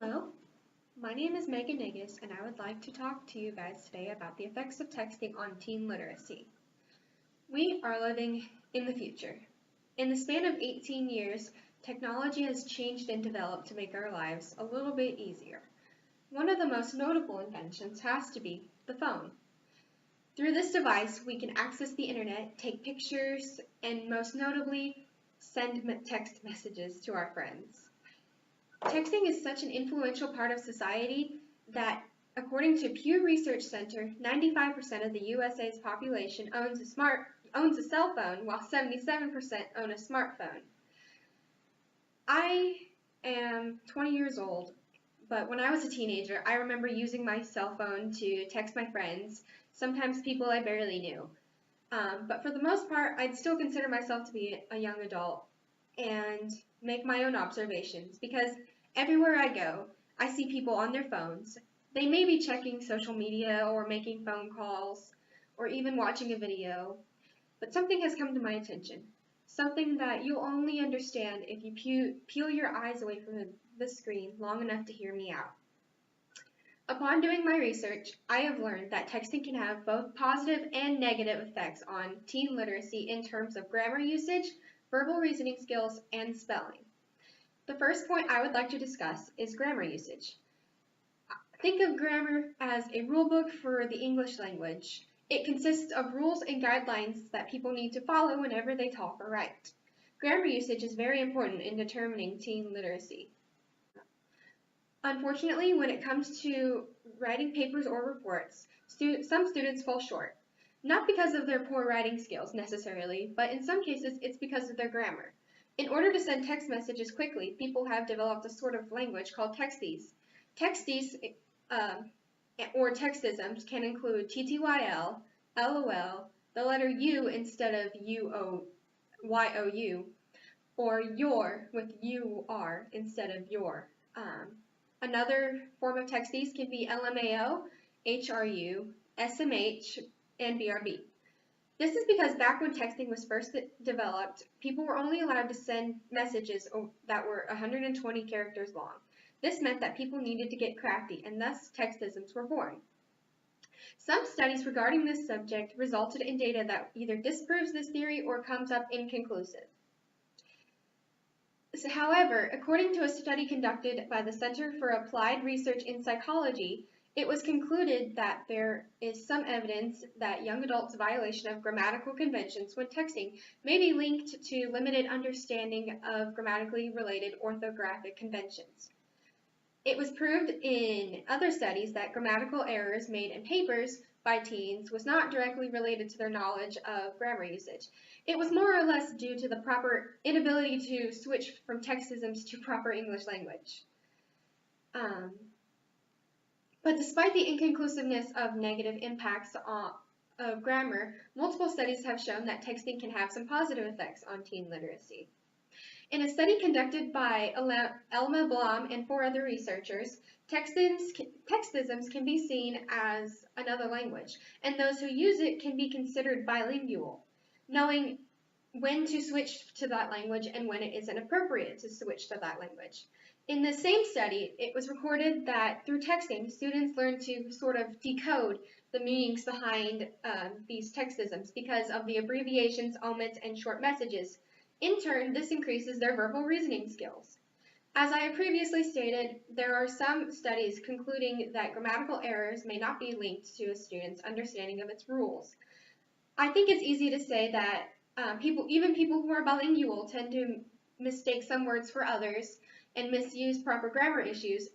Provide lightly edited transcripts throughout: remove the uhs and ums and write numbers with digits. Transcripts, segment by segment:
Hello, my name is Megan Negus, and I would like to talk to you guys today about the effects of texting on teen literacy. We are living in the future. In the span of 18 years, technology has changed and developed to make our lives a little bit easier. One of the most notable inventions has to be the phone. Through this device, we can access the internet, take pictures, and most notably, send text messages to our friends. Texting is such an influential part of society that, according to Pew Research Center, 95% of the USA's population owns a cell phone, while 77% own a smartphone. I am 20 years old, but when I was a teenager, I remember using my cell phone to text my friends, sometimes people I barely knew. But for the most part, I'd still consider myself to be a young adult and make my own observations because everywhere I go, I see people on their phones. They may be checking social media or making phone calls or even watching a video, but something has come to my attention. Something that you'll only understand if you peel your eyes away from the screen long enough to hear me out. Upon doing my research, I have learned that texting can have both positive and negative effects on teen literacy in terms of grammar usage, verbal reasoning skills, and spelling. The first point I would like to discuss is grammar usage. Think of grammar as a rule book for the English language. It consists of rules and guidelines that people need to follow whenever they talk or write. Grammar usage is very important in determining teen literacy. Unfortunately, when it comes to writing papers or reports, some students fall short. Not because of their poor writing skills necessarily, but in some cases it's because of their grammar. In order to send text messages quickly, people have developed a sort of language called textese. Textese or textisms can include TTYL, LOL, the letter U instead of YOU, or your with UR instead of your. Another form of textese can be LMAO, HRU, SMH, and BRB. This is because back when texting was first developed, people were only allowed to send messages that were 120 characters long. This meant that people needed to get crafty, and thus textisms were born. Some studies regarding this subject resulted in data that either disproves this theory or comes up inconclusive. However, according to a study conducted by the Center for Applied Research in Psychology, it was concluded that there is some evidence that young adults' violation of grammatical conventions when texting may be linked to limited understanding of grammatically related orthographic conventions. It was proved in other studies that grammatical errors made in papers by teens was not directly related to their knowledge of grammar usage. It was more or less due to the proper inability to switch from textisms to proper English language. But despite the inconclusiveness of negative impacts of grammar, multiple studies have shown that texting can have some positive effects on teen literacy. In a study conducted by Elma Blom and 4 other researchers, textisms can be seen as another language, and those who use it can be considered bilingual, knowing when to switch to that language and when it isn't appropriate to switch to that language. In the same study, it was recorded that through texting, students learn to sort of decode the meanings behind these textisms because of the abbreviations, omits, and short messages. In turn, this increases their verbal reasoning skills. As I have previously stated, there are some studies concluding that grammatical errors may not be linked to a student's understanding of its rules. I think it's easy to say that even people who are bilingual tend to mistake some words for others and misuse proper grammar issues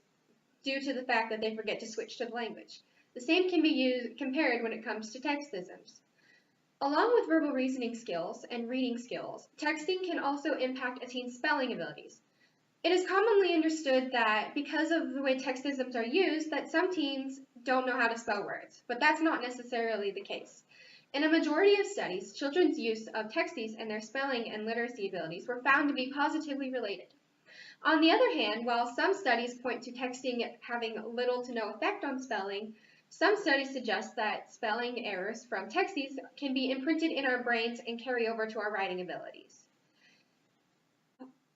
due to the fact that they forget to switch to the language. The same can be compared when it comes to textisms. Along with verbal reasoning skills and reading skills, texting can also impact a teen's spelling abilities. It is commonly understood that because of the way textisms are used, that some teens don't know how to spell words, but that's not necessarily the case. In a majority of studies, children's use of textese and their spelling and literacy abilities were found to be positively related. On the other hand, while some studies point to texting having little to no effect on spelling, some studies suggest that spelling errors from textese can be imprinted in our brains and carry over to our writing abilities.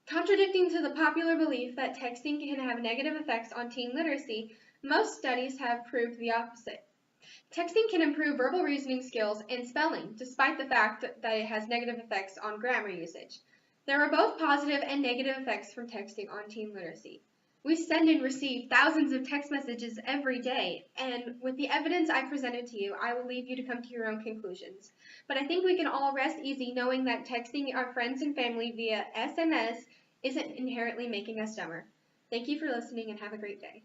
Contradicting to the popular belief that texting can have negative effects on teen literacy, most studies have proved the opposite. Texting can improve verbal reasoning skills and spelling, despite the fact that it has negative effects on grammar usage. There are both positive and negative effects from texting on teen literacy. We send and receive thousands of text messages every day, and with the evidence I presented to you, I will leave you to come to your own conclusions. But I think we can all rest easy knowing that texting our friends and family via SMS isn't inherently making us dumber. Thank you for listening and have a great day.